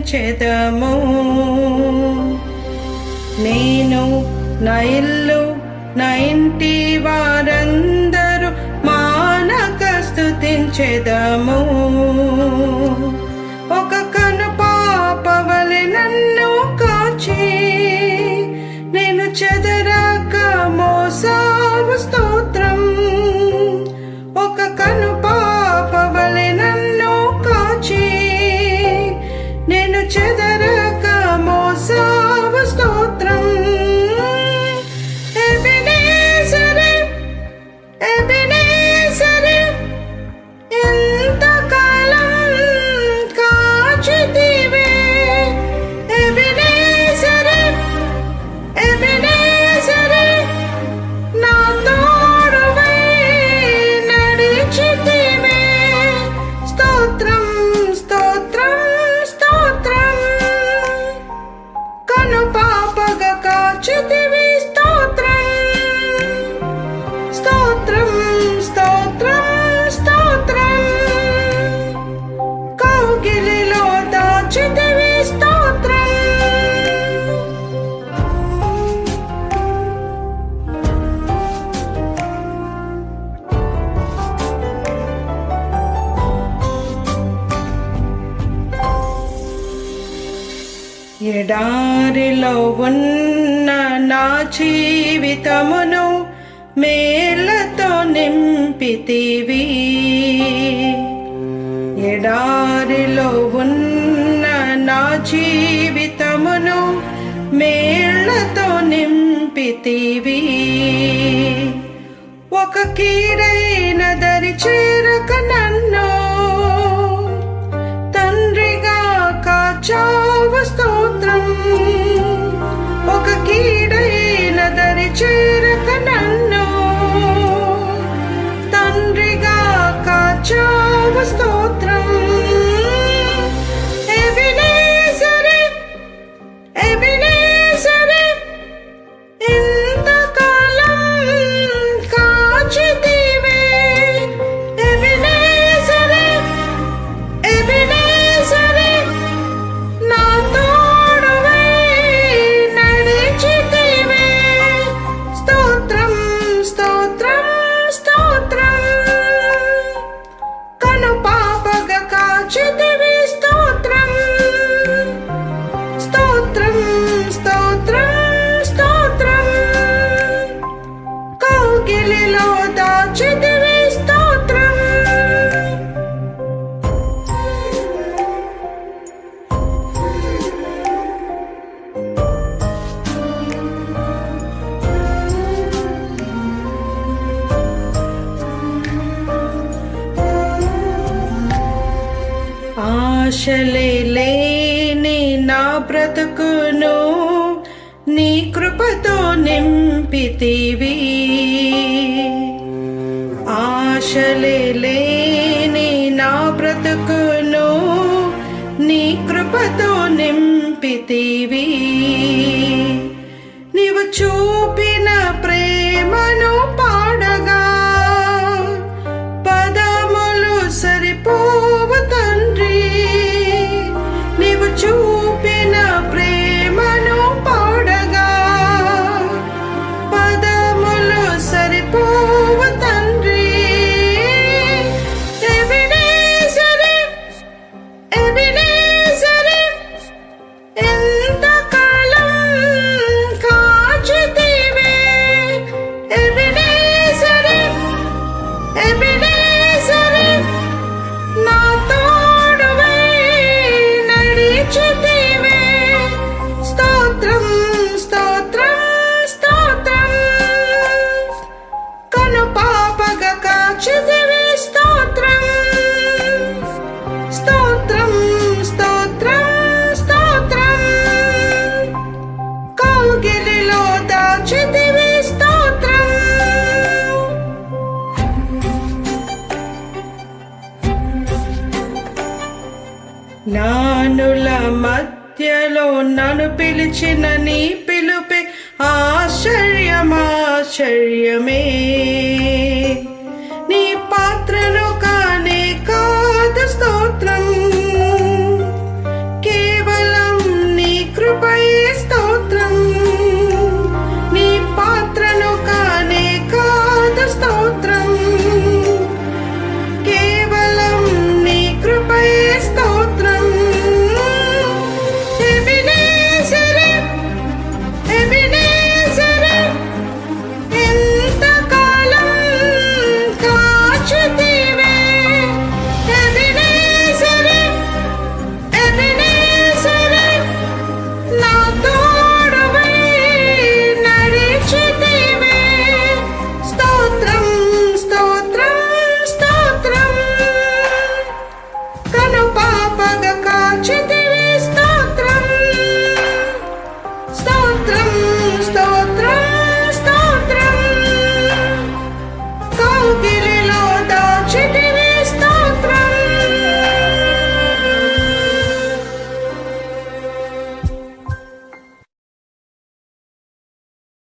స్తుతించెదము. నేను నా ఇల్లు నా ఇంటి వారందరూ మానక స్తుతించెదము. ఒక కను పాప వలె నన్ను కాచి నేను చెదరక మోసావు స్తోత్రం. ఒక కను పాప వలె నన్ను కాచి నేను చెదరక మోసావు స్తోత్రం. ఎబెనేజరే ఎబెనేజరే ఎంతకాలం కాచితివే. ఎబెనేజరే ఎబెనేజరే నా తోడువై నడిచితివే. స్తోత్రం స్తోత్రం స్తోత్రం. కను పాపగా కాచితివి. స్తోత్రం స్తోత్రం స్తోత్రం స్తోత్రం. కౌగిలిలో దాచితివి. స్తోత్రం. ఎడారిలో ఉన్న నా జీవితమును మేళ్లతో నింపితివి. ఎడారిలో ఉన్న నా జీవితమును మేళ్లతో నింపితివి. ఒక కీడైన దరి చేరక నన్ను తండ్రిగా కాచావు. స్తోత్రం. ఒక కీడైన దరి చేరక నన్ను తండ్రిగా కాచావు. స్తోత్రం. ఎబెనేజరే ఎబెనేజరే ఎంతకాలం కాచితివే. ఎబెనేజరే ఎబెనేజరే నా తోడువై నడిచితివే. స్తోత్రం స్తోత్రం స్తోత్రం. కను పాపగా కాచితివి. స్తోత్రం స్తోత్రం స్తోత్రం స్తోత్రం. కౌగిలిలో దాచితివి. స్తోత్రం. ఆశలే లేని నా బ్రతుకును నీ కృపతో నింపితివి. ఆశలే లేని నా బ్రతుకును నీ కృపతో నింపితివి. నీవు చూపిన ప్రేమను పాడగా పదములు సరిపోవు తండ్రి. నీవు చూపిన ప్రేమను పాడగా పదములు సరిపోవు తండ్రి. ఎబెనేజరే ఎబెనేజరే ఎంతకాలం కాచితివే. ఎబెనేజరే ఎబెనేజరే నా తోడువై నడిచితివే. స్తోత్రం స్తోత్రం స్తోత్రం. కను పాపగా కాచితివి. స్తోత్రం స్తోత్రం స్తోత్రం స్తోత్రం. కౌగిలిలో దాచితివి. స్తోత్రం. జ్ఞానుల మధ్యలో నన్ను పిలిచిన నీ పిలుపే ఆశ్చర్యమాశ్చర్యమే.